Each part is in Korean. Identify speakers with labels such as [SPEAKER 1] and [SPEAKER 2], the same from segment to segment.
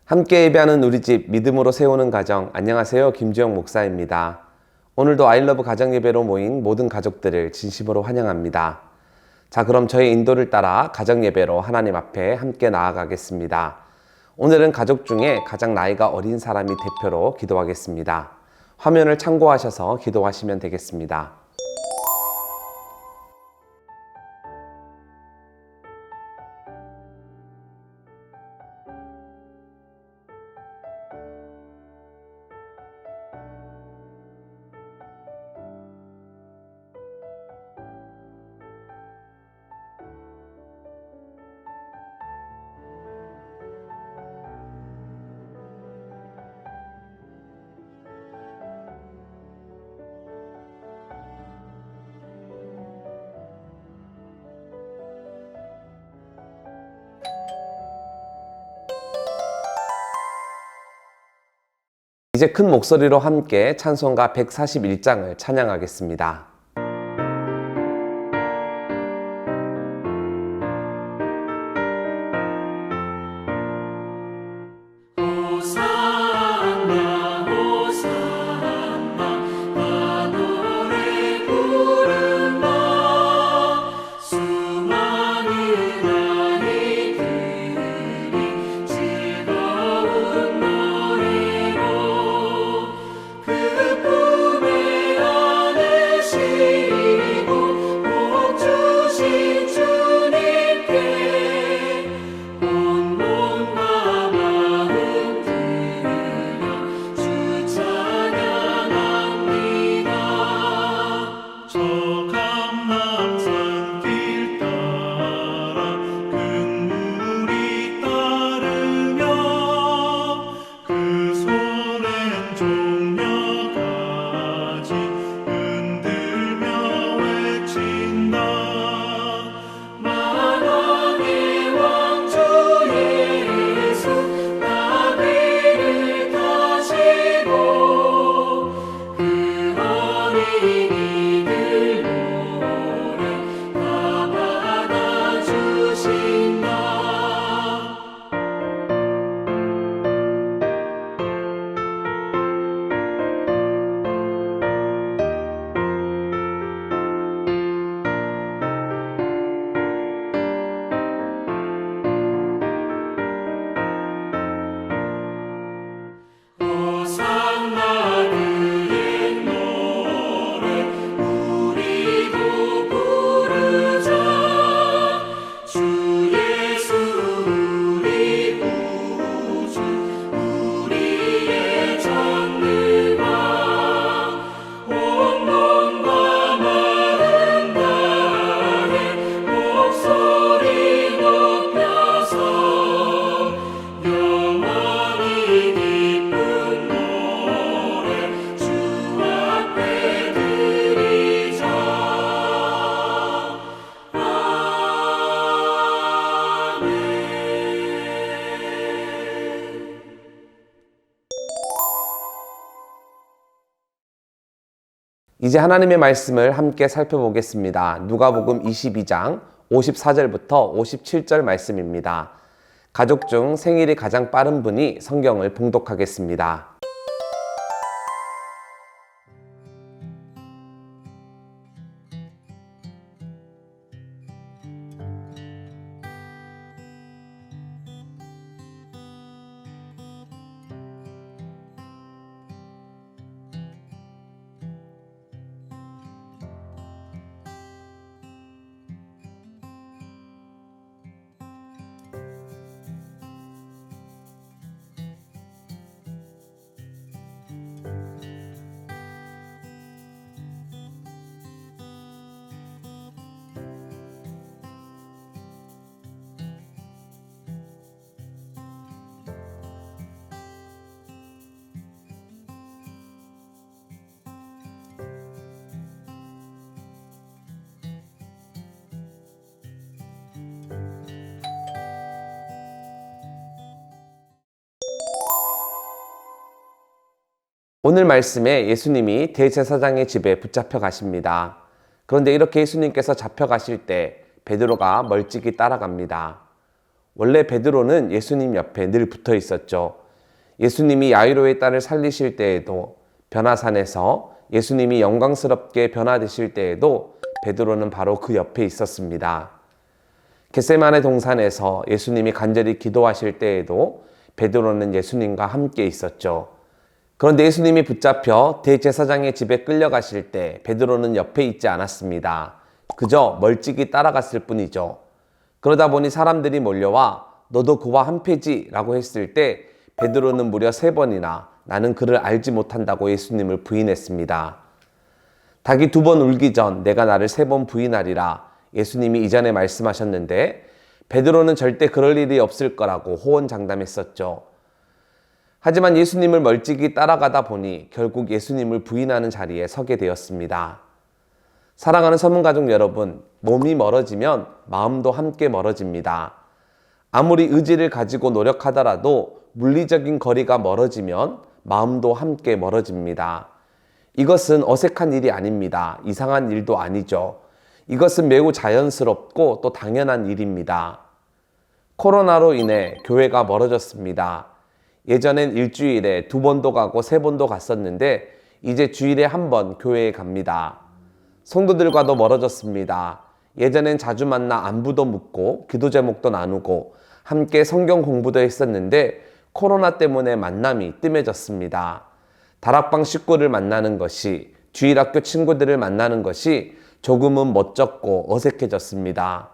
[SPEAKER 1] 함께 예배하는 우리 집 믿음으로 세우는 가정, 안녕하세요. 김주영 목사입니다. 오늘도 아이러브 가정예배로 모인 모든 가족들을 진심으로 환영합니다. 자, 그럼 저의 인도를 따라 가정예배로 하나님 앞에 함께 나아가겠습니다. 오늘은 가족 중에 가장 나이가 어린 사람이 대표로 기도하겠습니다. 화면을 참고하셔서 기도하시면 되겠습니다. 이제 큰 목소리로 함께 찬송가 141장을 찬양하겠습니다. 이제 하나님의 말씀을 함께 살펴보겠습니다. 누가복음 22장 54절부터 57절 말씀입니다. 가족 중 생일이 가장 빠른 분이 성경을 봉독하겠습니다. 오늘 말씀에 예수님이 대제사장의 집에 붙잡혀 가십니다. 그런데 이렇게 예수님께서 잡혀가실 때 베드로가 멀찍이 따라갑니다. 원래 베드로는 예수님 옆에 늘 붙어 있었죠. 예수님이 야이로의 딸을 살리실 때에도, 변화산에서 예수님이 영광스럽게 변화되실 때에도 베드로는 바로 그 옆에 있었습니다. 겟세마네 동산에서 예수님이 간절히 기도하실 때에도 베드로는 예수님과 함께 있었죠. 그런데 예수님이 붙잡혀 대제사장의 집에 끌려가실 때 베드로는 옆에 있지 않았습니다. 그저 멀찍이 따라갔을 뿐이죠. 그러다 보니 사람들이 몰려와 너도 그와 한패지 라고 했을 때 베드로는 무려 3번이나 나는 그를 알지 못한다고 예수님을 부인했습니다. 닭이 2번 울기 전 내가 나를 3번 부인하리라 예수님이 이전에 말씀하셨는데 베드로는 절대 그럴 일이 없을 거라고 호언장담했었죠. 하지만 예수님을 멀찍이 따라가다 보니 결국 예수님을 부인하는 자리에 서게 되었습니다. 사랑하는 서문가족 여러분, 몸이 멀어지면 마음도 함께 멀어집니다. 아무리 의지를 가지고 노력하더라도 물리적인 거리가 멀어지면 마음도 함께 멀어집니다. 이것은 어색한 일이 아닙니다. 이상한 일도 아니죠. 이것은 매우 자연스럽고 또 당연한 일입니다. 코로나로 인해 교회가 멀어졌습니다. 예전엔 일주일에 2번도 가고 3번도 갔었는데 이제 주일에 1번 교회에 갑니다. 성도들과도 멀어졌습니다. 예전엔 자주 만나 안부도 묻고 기도 제목도 나누고 함께 성경 공부도 했었는데 코로나 때문에 만남이 뜸해졌습니다. 다락방 식구를 만나는 것이, 주일학교 친구들을 만나는 것이 조금은 멋쩍고 어색해졌습니다.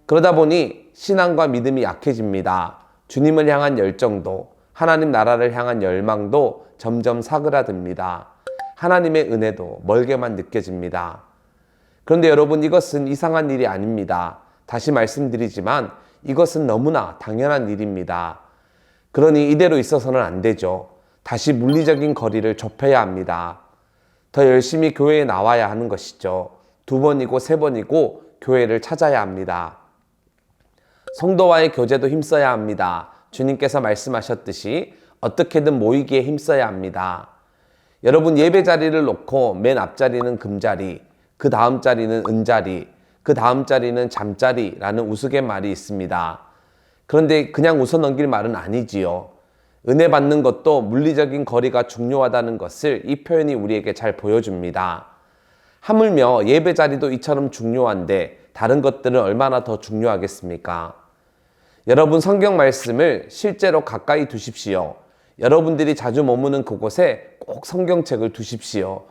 [SPEAKER 1] 그러다 보니 신앙과 믿음이 약해집니다. 주님을 향한 열정도, 하나님 나라를 향한 열망도 점점 사그라듭니다. 하나님의 은혜도 멀게만 느껴집니다. 그런데 여러분, 이것은 이상한 일이 아닙니다. 다시 말씀드리지만 이것은 너무나 당연한 일입니다. 그러니 이대로 있어서는 안 되죠. 다시 물리적인 거리를 좁혀야 합니다. 더 열심히 교회에 나와야 하는 것이죠. 2번이고 3번이고 교회를 찾아야 합니다. 성도와의 교제도 힘써야 합니다. 주님께서 말씀하셨듯이 어떻게든 모이기에 힘써야 합니다. 여러분, 예배 자리를 놓고 맨 앞자리는 금자리, 그 다음 자리는 은자리, 그 다음 자리는 잠자리라는 우스갯말이 있습니다. 그런데 그냥 웃어 넘길 말은 아니지요. 은혜 받는 것도 물리적인 거리가 중요하다는 것을 이 표현이 우리에게 잘 보여줍니다. 하물며 예배 자리도 이처럼 중요한데 다른 것들은 얼마나 더 중요하겠습니까? 여러분, 성경 말씀을 실제로 가까이 두십시오. 여러분들이 자주 머무는 그곳에 꼭 성경책을 두십시오.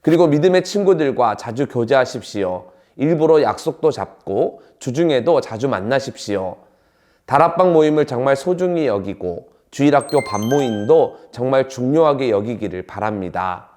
[SPEAKER 1] 그리고 믿음의 친구들과 자주 교제하십시오. 일부러 약속도 잡고 주중에도 자주 만나십시오. 다락방 모임을 정말 소중히 여기고 주일학교 반모임도 정말 중요하게 여기기를 바랍니다.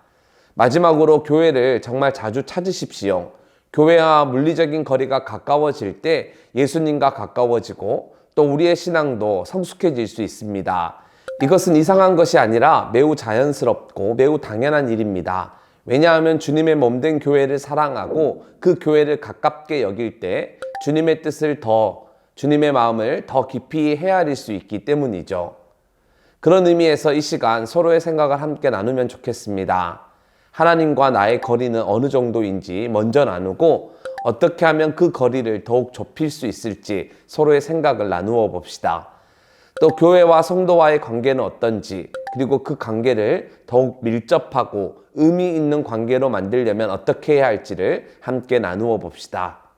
[SPEAKER 1] 마지막으로 교회를 정말 자주 찾으십시오. 교회와 물리적인 거리가 가까워질 때 예수님과 가까워지고 또 우리의 신앙도 성숙해질 수 있습니다. 이것은 이상한 것이 아니라 매우 자연스럽고 매우 당연한 일입니다. 왜냐하면 주님의 몸된 교회를 사랑하고 그 교회를 가깝게 여길 때 주님의 뜻을 주님의 마음을 더 깊이 헤아릴 수 있기 때문이죠. 그런 의미에서 이 시간 서로의 생각을 함께 나누면 좋겠습니다. 하나님과 나의 거리는 어느 정도인지 먼저 나누고 어떻게 하면 그 거리를 더욱 좁힐 수 있을지 서로의 생각을 나누어 봅시다. 또 교회와 성도와의 관계는 어떤지, 그리고 그 관계를 더욱 밀접하고 의미 있는 관계로 만들려면 어떻게 해야 할지를 함께 나누어 봅시다.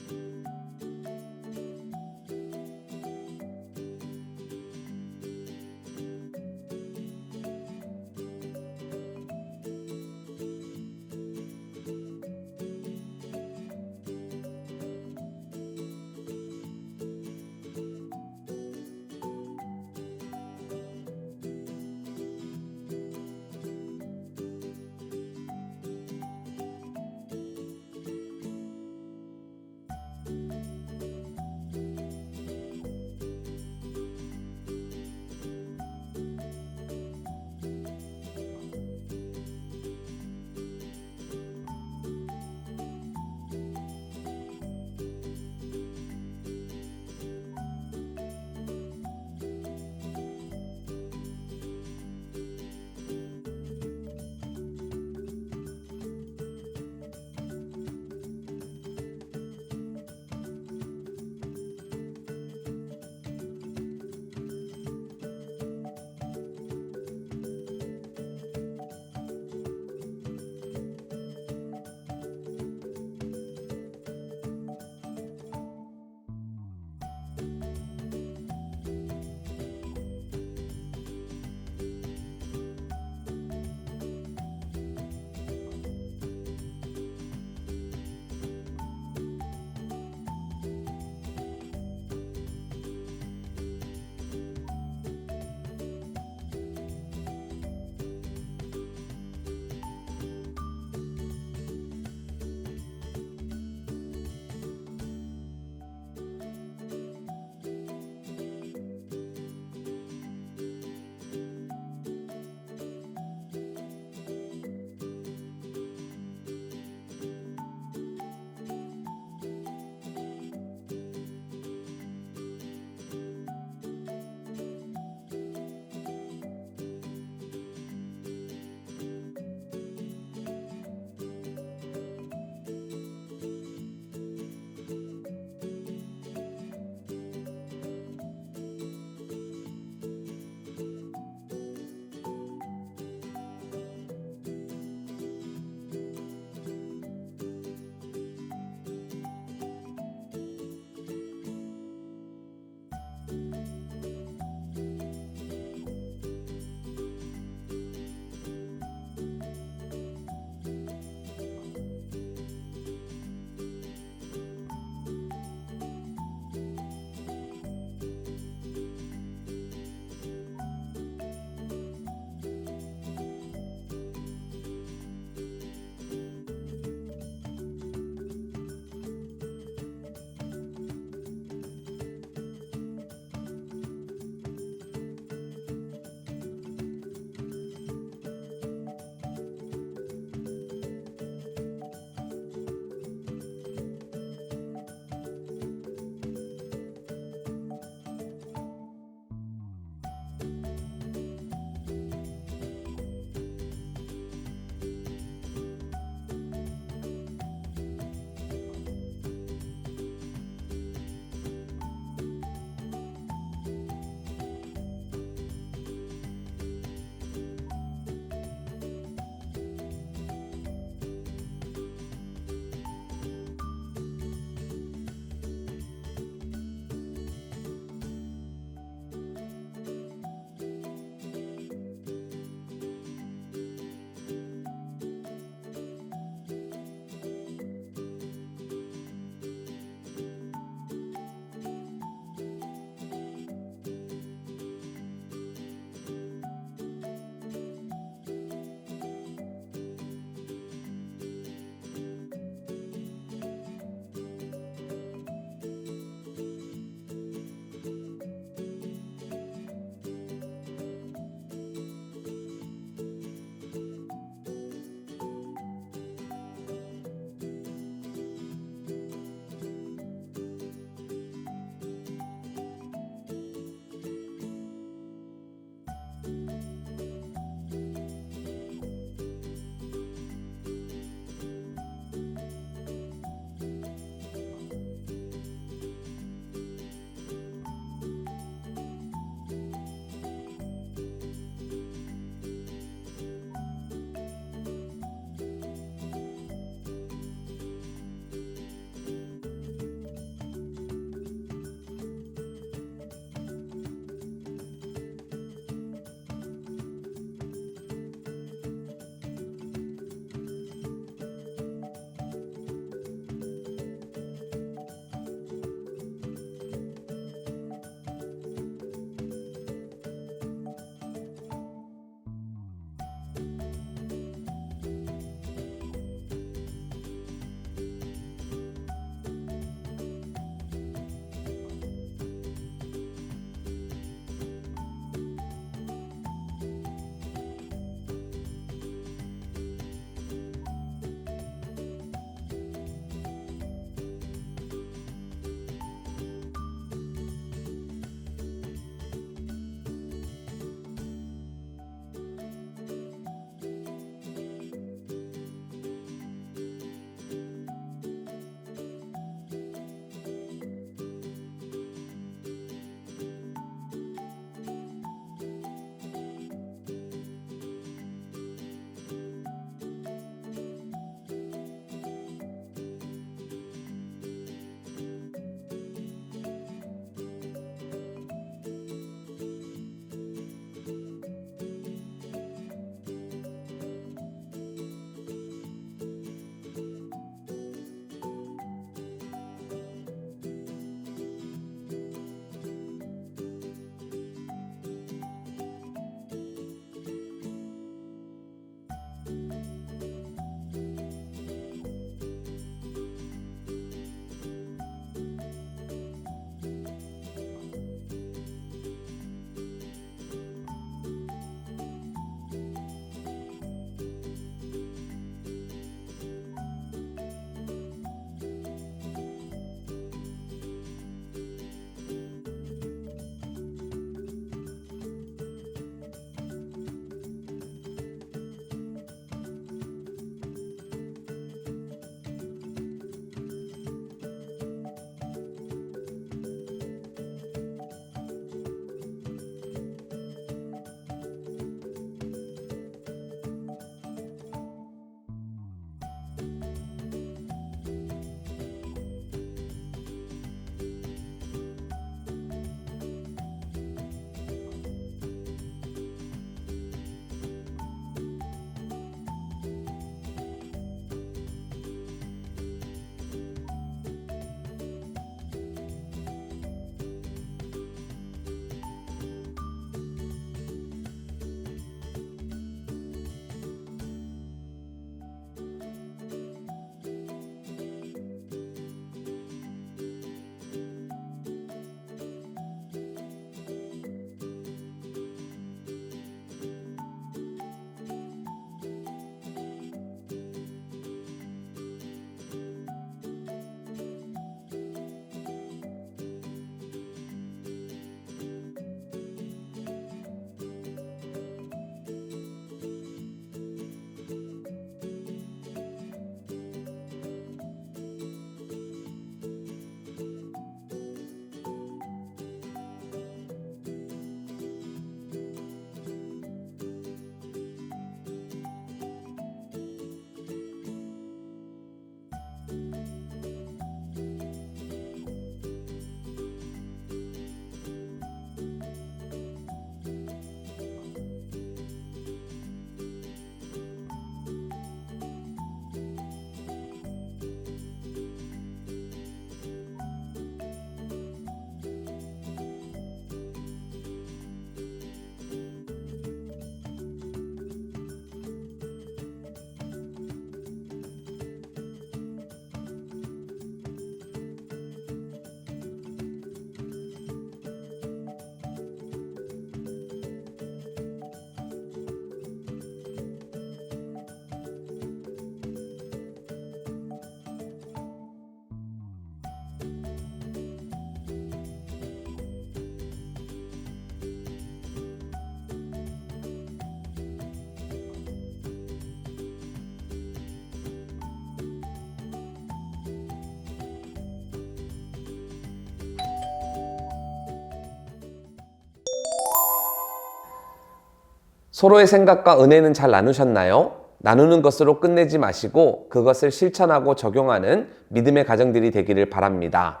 [SPEAKER 1] 서로의 생각과 은혜는 잘 나누셨나요? 나누는 것으로 끝내지 마시고 그것을 실천하고 적용하는 믿음의 가정들이 되기를 바랍니다.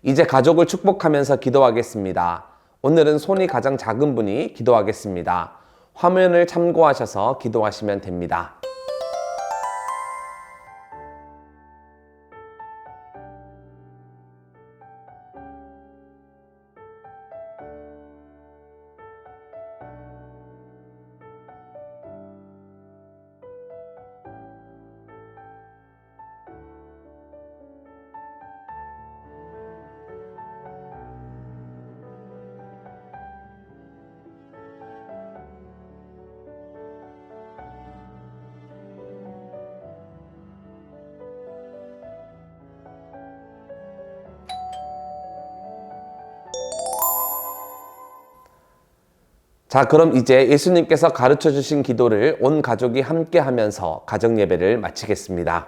[SPEAKER 1] 이제 가족을 축복하면서 기도하겠습니다. 오늘은 손이 가장 작은 분이 기도하겠습니다. 화면을 참고하셔서 기도하시면 됩니다. 자, 그럼 이제 예수님께서 가르쳐 주신 기도를 온 가족이 함께 하면서 가정 예배를 마치겠습니다.